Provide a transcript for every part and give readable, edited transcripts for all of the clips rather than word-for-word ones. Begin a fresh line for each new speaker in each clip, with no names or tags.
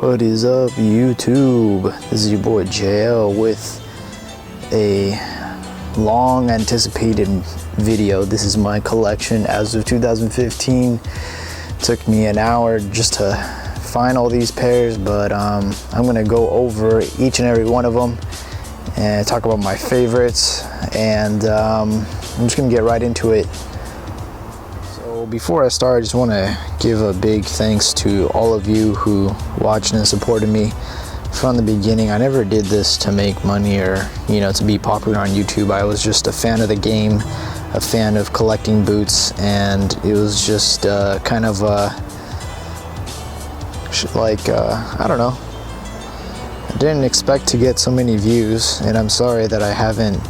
What is up, YouTube? This is your boy JL with a long anticipated video. This is my collection as of 2015. Took me an hour just to find all these pairs, but I'm gonna go over each and every one of them and talk about my favorites, and I'm just gonna get right into it. So before I start, I just want to give a big thanks to all of you who watched and supported me from the beginning. I never did this to make money or, you know, to be popular on YouTube. I was just a fan of the game, a fan of collecting boots, and it was just kind of I don't know. I didn't expect to get so many views, and I'm sorry that I haven't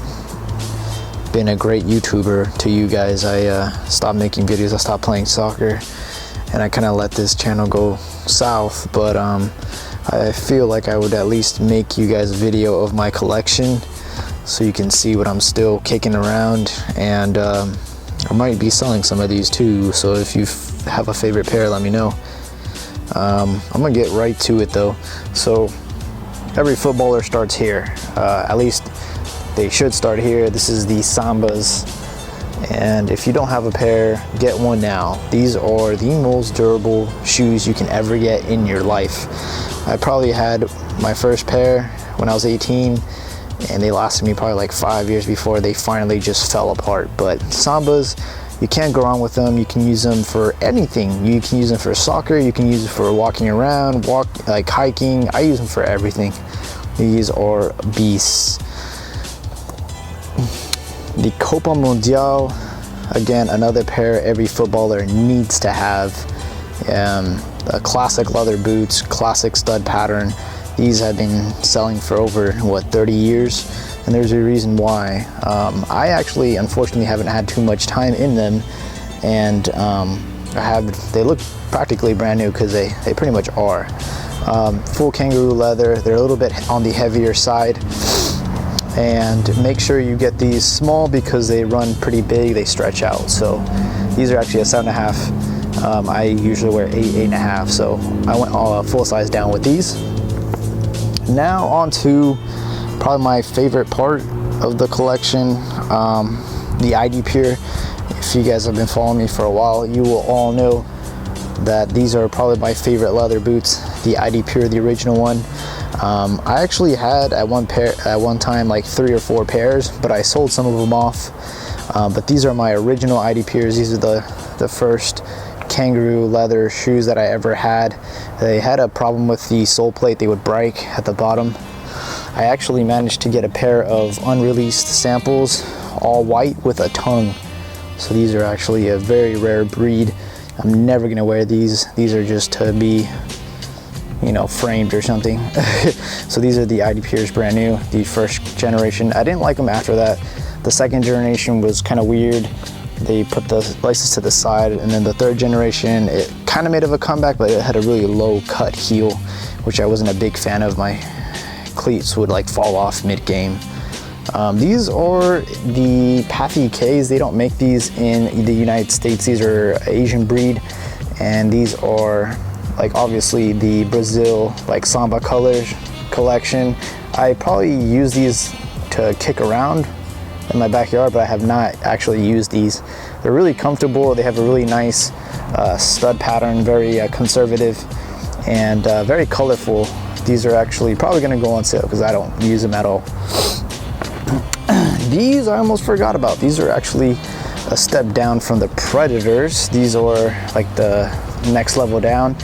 been a great YouTuber to you guys. I stopped making videos, I stopped playing soccer, and I kind of let this channel go south, but I feel like I would at least make you guys a video of my collection so you can see what I'm still kicking around, and I might be selling some of these too, so if you have a favorite pair, let me know. I'm gonna get right to it though. So every footballer starts here, at least they should start here. This is the Sambas, and if you don't have a pair, get one now. These are the most durable shoes you can ever get in your life. I probably had my first pair when I was 18, and they lasted me probably like 5 years before they finally just fell apart. But Sambas, you can't go wrong with them. You can use them for anything. You can use them for soccer, you can use them for walking around, like hiking. I use them for everything. These are beasts. The Copa Mundial, again, another pair every footballer needs to have. A classic leather boots, classic stud pattern. These have been selling for over, what, 30 years? And there's a reason why. I actually, unfortunately, haven't had too much time in them, and they look practically brand new because they pretty much are. Full kangaroo leather. They're a little bit on the heavier side. And make sure you get these small because they run pretty big, they stretch out. So these are actually a 7.5. I usually wear 8.5, so I went full size down with these. Now on to probably my favorite part of the collection, the ID Pure. If you guys have been following me for a while, you will all know that these are probably my favorite leather boots, the ID Pure, the original one. I actually had at one time like 3 or 4 pairs, but I sold some of them off. But these are my original ID Pures. These are the first kangaroo leather shoes that I ever had. They had a problem with the sole plate. They would break at the bottom. I actually managed to get a pair of unreleased samples, all white with a tongue. So these are actually a very rare breed. I'm never gonna wear these. These are just to be, you know, framed or something. So these are the ID Pures, brand new, the first generation. I didn't like them after that. The second generation was kind of weird. They put the laces to the side, and then the third generation, it kind of made of a comeback, but it had a really low cut heel, which I wasn't a big fan of. My cleats would like fall off mid-game. These are the Pathy Ks. They don't make these in the United States. These are Asian breed, and these are like obviously the Brazil like Samba colors collection. I probably use these to kick around in my backyard, but I have not actually used these. They're really comfortable. They have a really nice stud pattern, very conservative, and very colorful. These are actually probably gonna go on sale because I don't use them at all. These I almost forgot about. These are actually a step down from the Predators. These are like the next level down.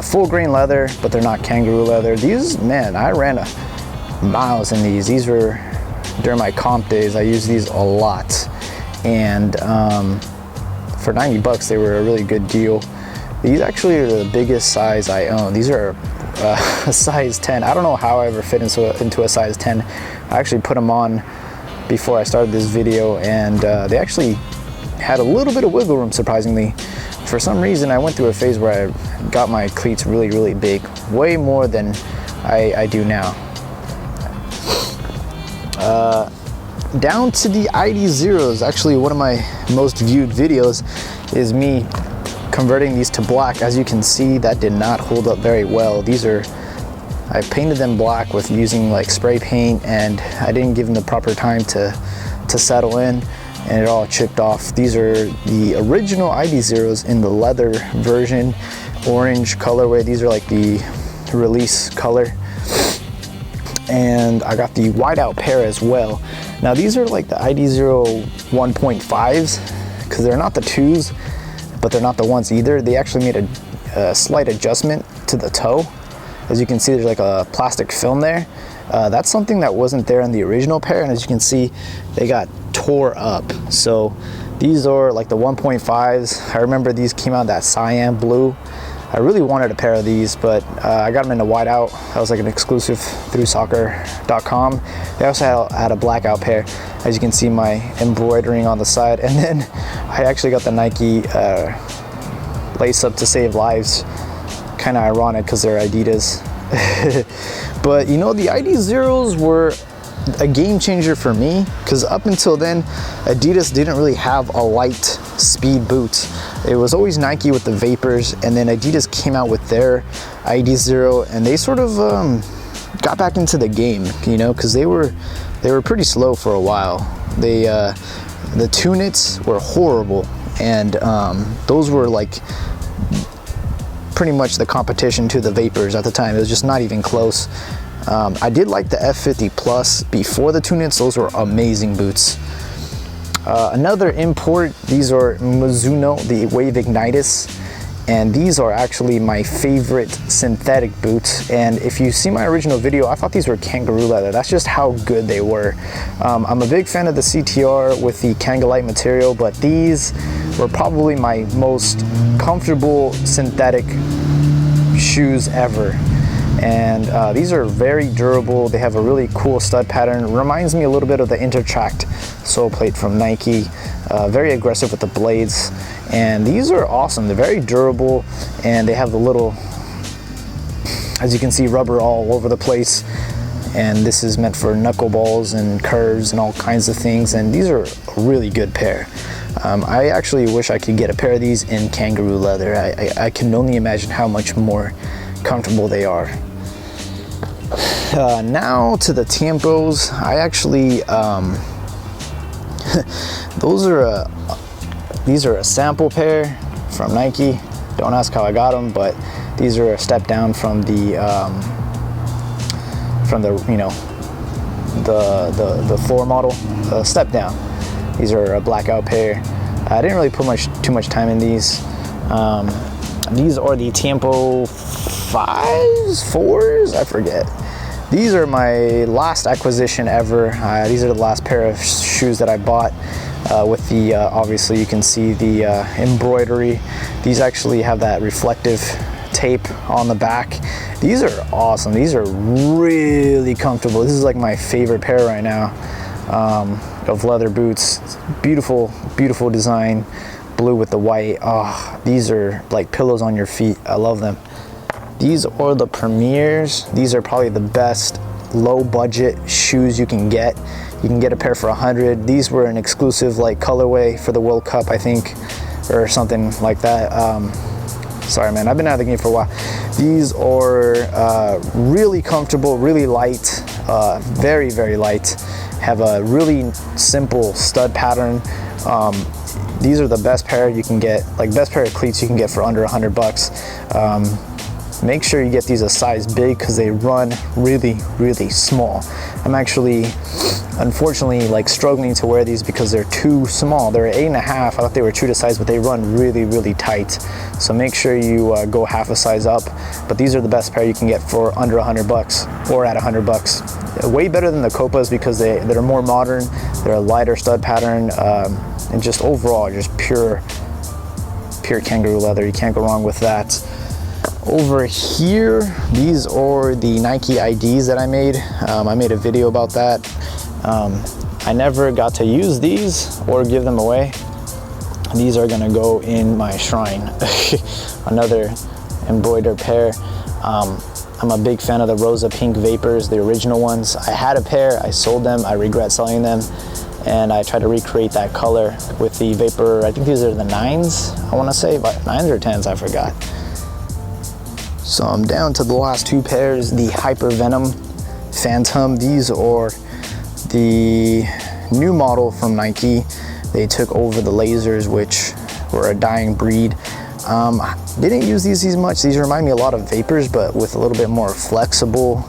Full grain leather, but they're not kangaroo leather. These, man, I ran miles in these. These were during my comp days. I used these a lot, and for 90 bucks they were a really good deal. These actually are the biggest size I own. These are a size 10. I don't know how I ever fit into a size 10. I actually put them on before I started this video, and they actually had a little bit of wiggle room, surprisingly. For some reason, I went through a phase where I got my cleats really, really big, way more than I do now. Down to the ID Zeros. Actually, one of my most viewed videos is me converting these to black. As you can see, that did not hold up very well. These are, I painted them black with using like spray paint, and I didn't give them the proper time to settle in, and it all chipped off. These are the original ID Zeros in the leather version, orange colorway. These are like the release color. And I got the whiteout pair as well. Now these are like the ID Zero 1.5s, because they're not the 2s, but they're not the 1s either. They actually made a slight adjustment to the toe. As you can see, there's like a plastic film there. That's something that wasn't there in the original pair, and as you can see, they got tore up. So these are like the 1.5s. I remember these came out that cyan blue. I really wanted a pair of these, but I got them in a whiteout. That was like an exclusive through soccer.com. They also had a blackout pair. As you can see, my embroidering on the side. And then I actually got the Nike lace up to save lives. Kind of ironic because they're Adidas. But you know, the ID Zeros were a game changer for me, because up until then, Adidas didn't really have a light speed boot. It was always Nike with the Vapors, and then Adidas came out with their ID Zero, and they sort of got back into the game, you know, because they were pretty slow for a while. The Tunits were horrible, and those were like pretty much the competition to the Vapors at the time. It was just not even close. I did like the F50 Plus before the Tunits. Those were amazing boots. Another import, these are Mizuno, the Wave Ignitus, and these are actually my favorite synthetic boots. And if you see my original video, I thought these were kangaroo leather. That's just how good they were. I'm a big fan of the CTR with the Kangalite material, but these were probably my most comfortable synthetic shoes ever. And these are very durable. They have a really cool stud pattern. Reminds me a little bit of the Intertract sole plate from Nike. Very aggressive with the blades. And these are awesome. They're very durable, and they have the little, as you can see, rubber all over the place. And this is meant for knuckleballs and curves and all kinds of things. And these are a really good pair. I actually wish I could get a pair of these in kangaroo leather. I can only imagine how much more comfortable they are. Now to the Tiempos. I actually these are a sample pair from Nike. Don't ask how I got them, but these are a step down from the you know, the floor model, step down. These are a blackout pair. I didn't really put too much time in these. These are the Tiempo 5s, 4s, I forget. These are my last acquisition ever. These are the last pair of shoes that I bought with the, obviously you can see the embroidery. These actually have that reflective tape on the back. These are awesome. These are really comfortable. This is like my favorite pair right now of leather boots. Beautiful, beautiful design. Blue with the white. Oh, these are like pillows on your feet. I love them. These are the Premiers. These are probably the best low budget shoes you can get. You can get a pair for 100. These were an exclusive like colorway for the World Cup, I think, or something like that. Sorry man, I've been out of the game for a while. These are really comfortable, really light, very, very light. Have a really simple stud pattern. These are the best pair you can get, like best pair of cleats you can get for under $100. Make sure you get these a size big because they run really, really small. I'm actually, unfortunately, like struggling to wear these because they're too small. They're 8.5. I thought they were true to size, but they run really, really tight. So make sure you go half a size up. But these are the best pair you can get for under $100 or at $100. Way better than the Copas because they're more modern. They're a lighter stud pattern, and just overall, just pure kangaroo leather. You can't go wrong with that. Over here, these are the Nike IDs that I made. I made a video about that. I never got to use these or give them away. These are gonna go in my shrine. Another embroidered pair. I'm a big fan of the Rosa Pink Vapors, the original ones. I had a pair, I sold them, I regret selling them. and I tried to recreate that color with the Vapor. I think these are the 9s, I want to say, but 9s or 10s, I forgot. So I'm down to the last 2 pairs, the Hypervenom Phantom. These are the new model from Nike. They took over the lasers, which were a dying breed. Didn't use these much. These remind me a lot of Vapors, but with a little bit more flexible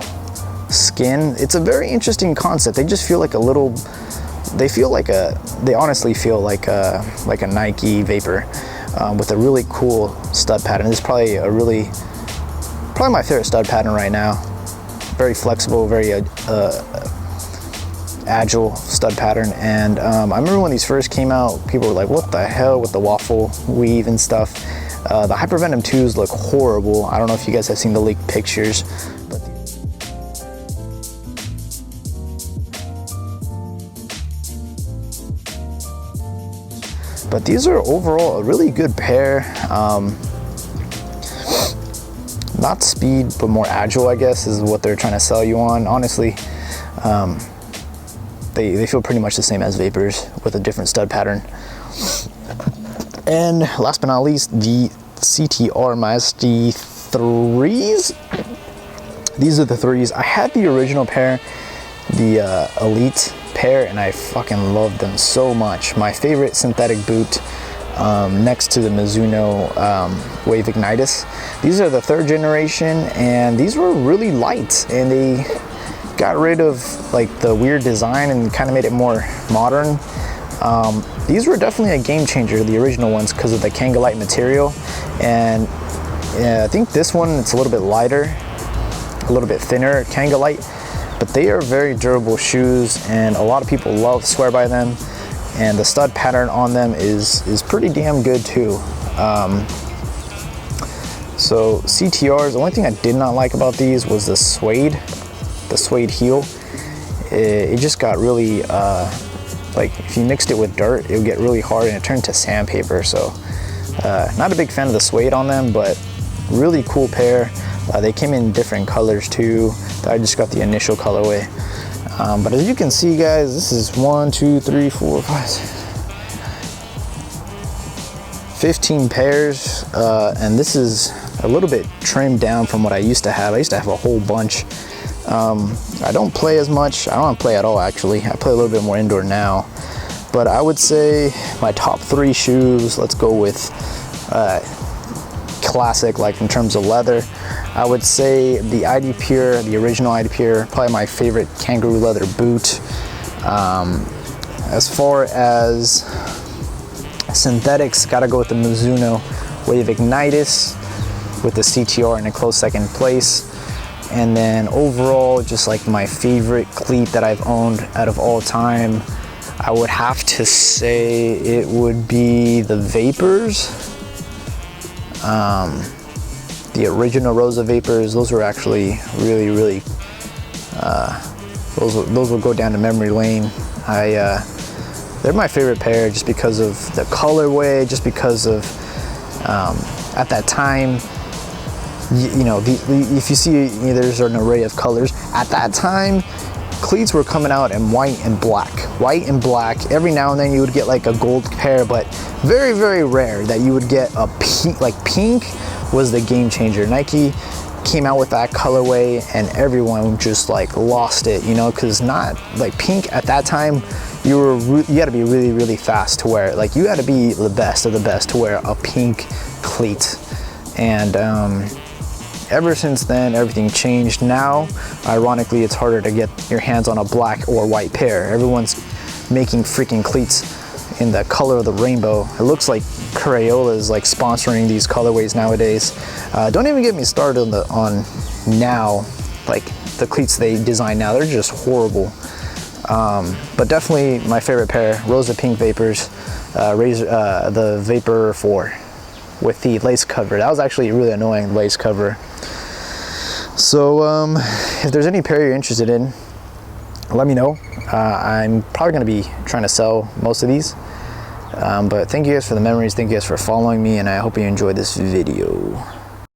skin. It's a very interesting concept. They just feel like a little, they honestly feel like a Nike Vapor with a really cool stud pattern. This is probably my favorite stud pattern right now. Very flexible, very agile stud pattern. And I remember when these first came out, people were like, what the hell, with the waffle weave and stuff. The Hypervenom 2s look horrible. I don't know if you guys have seen the leaked pictures, but these are overall a really good pair. Not speed, but more agile, I guess, is what they're trying to sell you on. Honestly, they feel pretty much the same as Vapors with a different stud pattern. And last but not least, the CTR Majesty 3s. These are the 3s. I had the original pair, the Elite pair, and I fucking loved them so much. My favorite synthetic boot, next to the Mizuno Wave Ignitus. These are the 3rd generation, and these were really light, and they got rid of like the weird design and kind of made it more modern. These were definitely a game changer, the original ones, because of the Kangalite material. And I think this one, it's a little bit lighter, a little bit thinner Kangalite, but they are very durable shoes, and a lot of people swear by them. And the stud pattern on them is pretty damn good too. So CTRs, the only thing I did not like about these was the suede heel. It just got really, like if you mixed it with dirt, it would get really hard and it turned to sandpaper. So not a big fan of the suede on them, but really cool pair. They came in different colors too. I just got the initial colorway. But as you can see, guys, this is 1, 2, 3, 4, 5, 15 pairs, and this is a little bit trimmed down from what I used to have. I used to have a whole bunch. I don't play as much. I don't play at all, actually. I play a little bit more indoor now. But I would say my top 3 shoes, let's go with classic, like in terms of leather. I would say the ID Pure, the original ID Pure, probably my favorite kangaroo leather boot. As far as synthetics, gotta go with the Mizuno Wave Ignitus with the CTR in a close second place. And then overall, just like my favorite cleat that I've owned out of all time, I would have to say it would be the Vapors. The original Rosa Vapors, those were actually really, really, those will go down to memory lane. They're my favorite pair just because of the colorway, just because of, at that time, you know, if you see, there's an array of colors. At that time, cleats were coming out in white and black. White and black. Every now and then you would get like a gold pair, but very, very rare that you would get a pink. Like pink was the game changer. Nike came out with that colorway and everyone just like lost it, you know, because not like pink at that time, you had to be really, really fast to wear it. Like you had to be the best of the best to wear a pink cleat. And ever since then, everything changed. Now, ironically, it's harder to get your hands on a black or white pair. Everyone's making freaking cleats in the color of the rainbow. It looks like Crayola is like sponsoring these colorways nowadays. Don't even get me started on now, like the cleats they design now, they're just horrible. But definitely my favorite pair, Rosa Pink Vapors, the Vapor 4 with the lace cover. That was actually really annoying, lace cover. So if there's any pair you're interested in, let me know. I'm probably gonna be trying to sell most of these. But thank you guys for the memories, thank you guys for following me, and I hope you enjoyed this video.